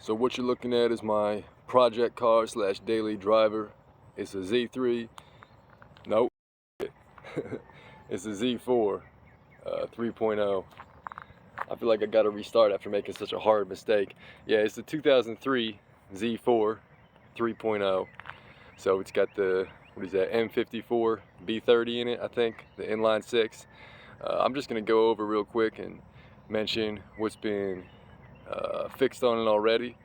So what you're looking at is my project car slash daily driver. It's a Z3. Nope. It's a Z4 3.0. I feel like I gotta restart after making such a hard mistake. Yeah, it's the 2003 Z4 3.0. So it's got the, what is that, M54 B30 in it, I think, the inline six. I'm just gonna go over real quick and mention what's been fixed on it already,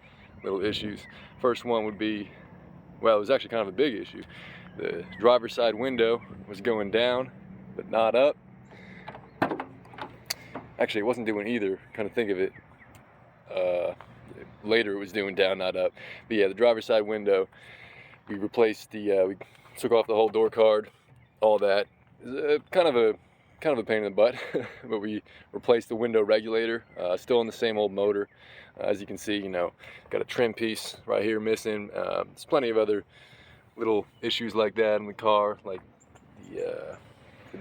little issues. First one would be, well, it was actually kind of a big issue. The driver's side window was going down, but not up. Actually, it wasn't doing either, kind of think of it. Later it was doing down, not up. But yeah, the driver's side window, we replaced the, we took off the whole door card, all that. Kind of a pain in the butt, but we replaced the window regulator, still on the same old motor. As you can see, you know, got a trim piece right here missing. There's plenty of other little issues like that in the car, like the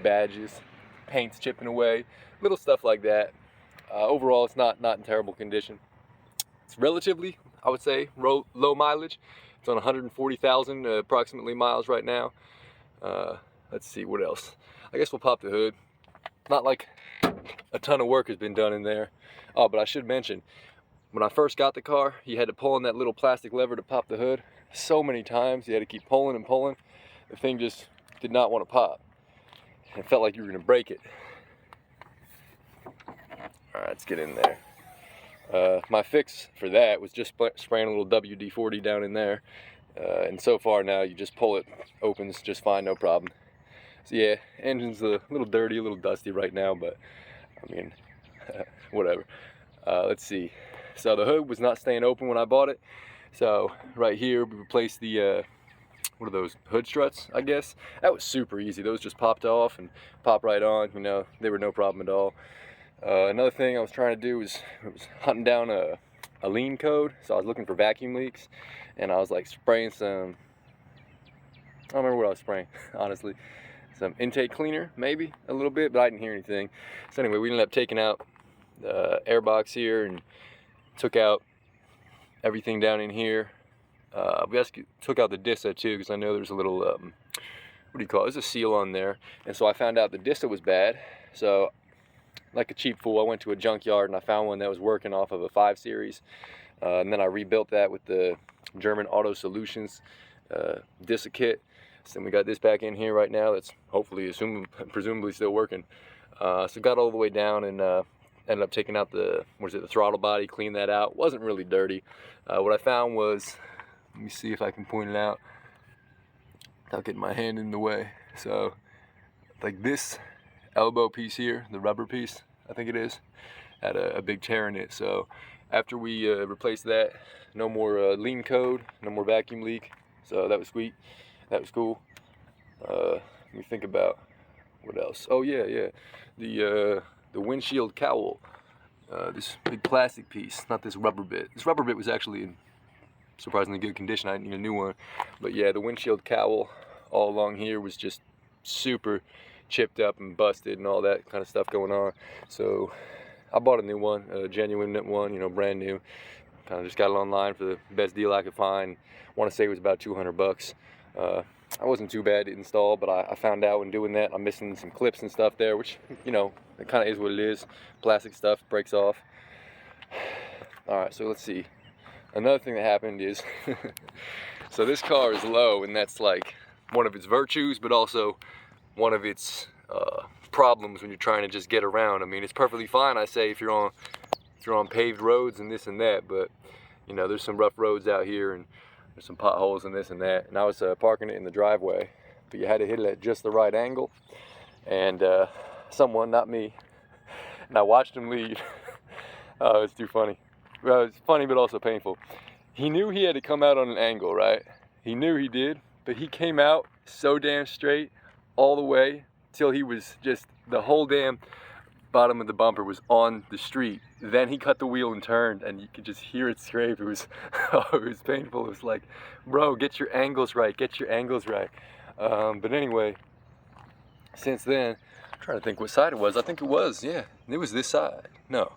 badges, paint's chipping away, little stuff like that. Overall, it's not in terrible condition. It's relatively, I would say, low mileage. It's on 140,000 approximately miles right now. Let's see what else. I guess we'll pop the hood. Not like a ton of work has been done in there. Oh, but I should mention, when I first got the car, you had to pull on that little plastic lever to pop the hood. So many times you had to keep pulling and pulling. The thing just did not want to pop. It felt like you were gonna break it. All right, let's get in there. My fix for that was just spraying a little WD-40 down in there. And so far now, you just pull it, opens just fine, no problem. So yeah, engine's a little dirty, a little dusty right now, but I mean, whatever. Let's see. So the hood was not staying open when I bought it. So right here, we replaced the, what are those, hood struts, I guess? That was super easy. Those just popped off and popped right on, you know, they were no problem at all. Another thing I was trying to do was hunting down a lean code. So I was looking for vacuum leaks, and I was like spraying some, I don't remember what I was spraying, honestly. Some intake cleaner, maybe a little bit, but I didn't hear anything. So anyway, we ended up taking out the air box here and took out everything down in here. We actually took out the DISA too, because I know there's a little, what do you call it? There's a seal on there. And so I found out the DISA was bad. So like a cheap fool, I went to a junkyard and I found one that was working off of a 5 Series. And then I rebuilt that with the German Auto Solutions DISA kit. So we got this back in here right now. That's hopefully, presumably still working. So got all the way down and ended up taking out the, the throttle body, cleaned that out. Wasn't really dirty. What I found was, let me see if I can point it out without getting my hand in the way. So like this elbow piece here, the rubber piece, I think it is, had a big tear in it. So after we replaced that, no more lean code, no more vacuum leak. So that was sweet. That was cool. Let me think about what else. Oh yeah, the windshield cowl. This big plastic piece, not this rubber bit. This rubber bit was actually in surprisingly good condition. I didn't need a new one. But yeah, the windshield cowl all along here was just super chipped up and busted and all that kind of stuff going on. So I bought a new one, a genuine one, you know, brand new. Kind of just got it online for the best deal I could find. I want to say it was about 200 bucks. I wasn't too bad to install, but I found out when doing that I'm missing some clips and stuff there, which, you know, it kind of is what it is. Plastic stuff breaks off. Alright, so let's see. Another thing that happened is, so this car is low, and that's like one of its virtues, but also one of its problems when you're trying to just get around. I mean, it's perfectly fine, I say, if you're on paved roads and this and that, but you know, there's some rough roads out here and there's some potholes and this and that. And I was parking it in the driveway, but you had to hit it at just the right angle. And someone, not me, and I watched him leave. Oh, it's too funny. Well, it's funny, but also painful. He knew he had to come out on an angle, right? He knew he did, but he came out so damn straight all the way till he was just, the whole damn bottom of the bumper was on the street. Then he cut the wheel and turned, and you could just hear it scrape. It was, oh, it was painful. It was like, bro, get your angles right, get your angles right. But anyway, since then, I'm trying to think what side it was. I think it was, yeah, it was this side. No,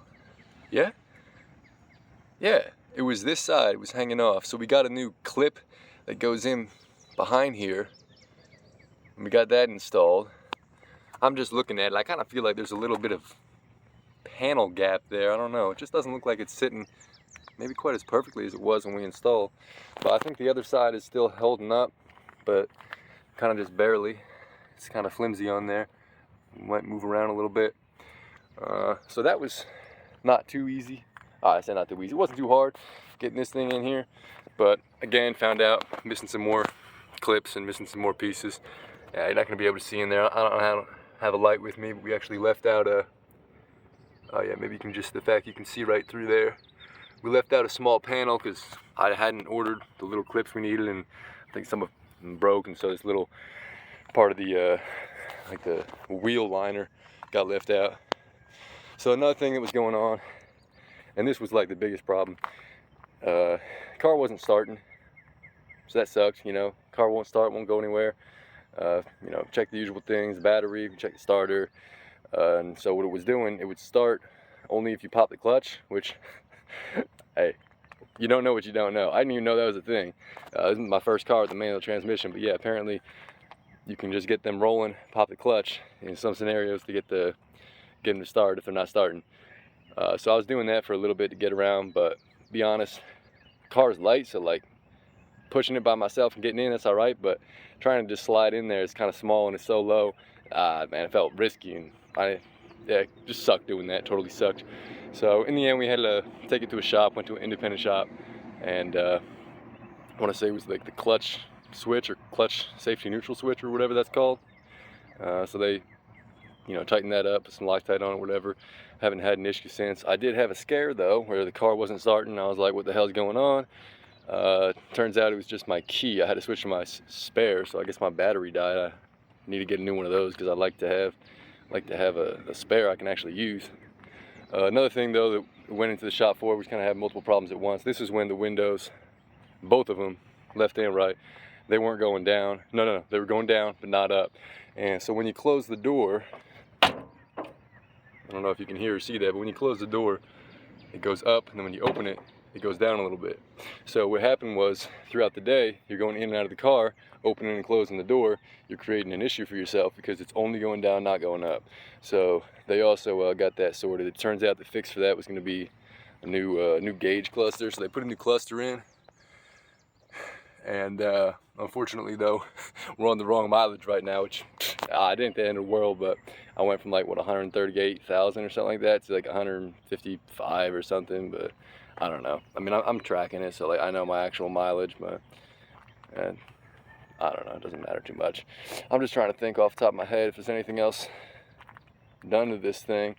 yeah? Yeah, it was this side was hanging off. So we got a new clip that goes in behind here. And we got that installed. I'm just looking at it. I kind of feel like there's a little bit of panel gap there. I don't know. It just doesn't look like it's sitting maybe quite as perfectly as it was when we installed. But I think the other side is still holding up, but kind of just barely. It's kind of flimsy on there. Might move around a little bit. So that was not too easy. I said not too easy. It wasn't too hard getting this thing in here. But again, found out missing some more clips and missing some more pieces. Yeah, you're not going to be able to see in there. I don't have a light with me, but we actually left out a, oh yeah, maybe you can just, the fact you can see right through there. We left out a small panel because I hadn't ordered the little clips we needed, and I think some of them broke, and so this little part of the, like the wheel liner got left out. So another thing that was going on, and this was like the biggest problem, car wasn't starting, so that sucks, you know. Car won't start, won't go anywhere. You know, check the usual things, battery, check the starter, and so what it was doing, it would start only if you pop the clutch, which, hey, you don't know what you don't know. I didn't even know that was a thing. This is my first car with the manual transmission, but yeah, apparently you can just get them rolling, pop the clutch in some scenarios to get them to start if they're not starting. So I was doing that for a little bit to get around, but to be honest, the car's light, so like pushing it by myself and getting in, that's all right, but trying to just slide in there is kind of small and it's so low, man, it felt risky, and yeah, just sucked doing that, totally sucked. So in the end, we had to take it to a shop, went to an independent shop, and I want to say it was like the clutch switch or clutch safety neutral switch or whatever that's called. So they, you know, tightened that up, put some Loctite on it, whatever. Haven't had an issue since. I did have a scare though, where the car wasn't starting. I was like, what the hell's going on? Turns out it was just my key. I had to switch to my spare, so I guess my battery died. I need to get a new one of those because I like to have a spare I can actually use. Another thing though that we went into the shop for, we kind of had multiple problems at once. This is when the windows, both of them, left and right, they weren't going down. No, they were going down, but not up. And so when you close the door, I don't know if you can hear or see that, but when you close the door, it goes up, and then when you open it, it goes down a little bit. So what happened was, throughout the day, you're going in and out of the car, opening and closing the door, you're creating an issue for yourself because it's only going down, not going up. So they also got that sorted. It turns out the fix for that was going to be a new gauge cluster. So they put a new cluster in, and unfortunately though, we're on the wrong mileage right now, which I didn't think the end of the world, but I went from like what 138,000 or something like that to like 155 or something, but I don't know. I mean, I'm tracking it, so like I know my actual mileage, but and I don't know, it doesn't matter too much. I'm just trying to think off the top of my head if there's anything else done to this thing.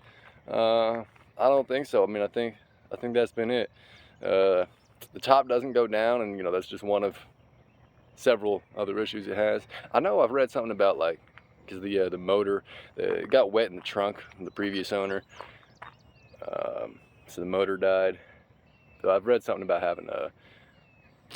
I don't think so. I mean, I think that's been it. The top doesn't go down, and you know, that's just one of several other issues it has. I know I've read something about like, because the motor, it got wet in the trunk from the previous owner, so the motor died. So I've read something about having a,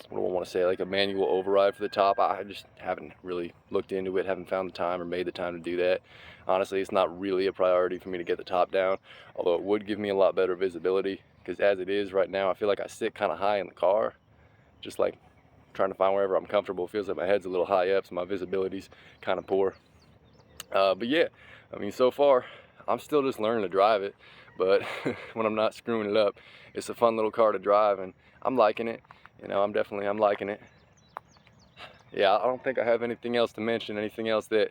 what do I want to say, like a manual override for the top. I just haven't really looked into it, haven't found the time or made the time to do that. Honestly, it's not really a priority for me to get the top down, although it would give me a lot better visibility, because as it is right now, I feel like I sit kind of high in the car, just like trying to find wherever I'm comfortable. It feels like my head's a little high up, so my visibility's kind of poor. But yeah, I mean, so far, I'm still just learning to drive it, but when I'm not screwing it up, it's a fun little car to drive, and I'm liking it. You know, I'm liking it. Yeah, I don't think I have anything else to mention, anything else that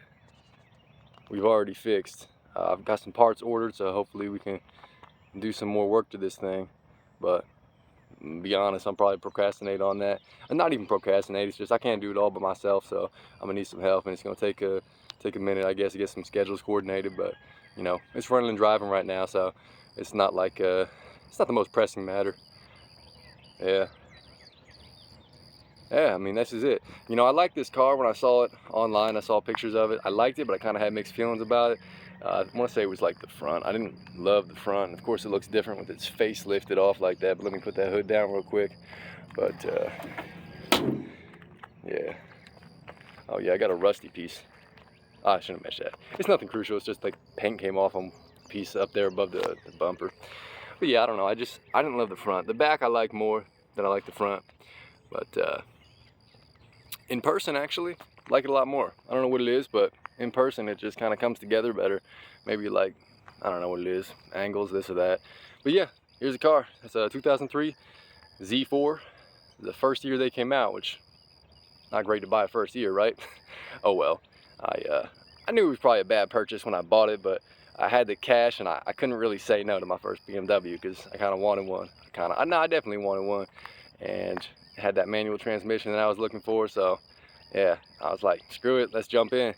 we've already fixed. I've got some parts ordered, so hopefully we can do some more work to this thing, but to be honest, I'm probably procrastinate on that. And not even procrastinate, it's just I can't do it all by myself, so I'm gonna need some help, and it's gonna take a minute, I guess, to get some schedules coordinated. But you know, it's running and driving right now, so it's not like it's not the most pressing matter. Yeah, I mean, this is it. You know, I like this car. When I saw it online, I saw pictures of it, I liked it, but I kind of had mixed feelings about it. I want to say it was like the front. I didn't love the front. Of course, it looks different with its face lifted off like that, but let me put that hood down real quick. But yeah, oh yeah, I got a rusty piece. I shouldn't mention that. It's nothing crucial. It's just like paint came off on piece up there above the bumper. But yeah, I don't know. I didn't love the front. The back I like more. than I like the front. But in person, actually, I like it a lot more. I don't know what it is, but in person it just kind of comes together better. Maybe like, I don't know what it is, angles, this or that. But yeah, here's the car. It's a 2003 Z4. The first year they came out, which not great to buy a first year, right? Oh well. I knew it was probably a bad purchase when I bought it, but I had the cash and I couldn't really say no to my first BMW because I kind of wanted one. I definitely wanted one, and it had that manual transmission that I was looking for. So yeah, I was like, screw it, let's jump in.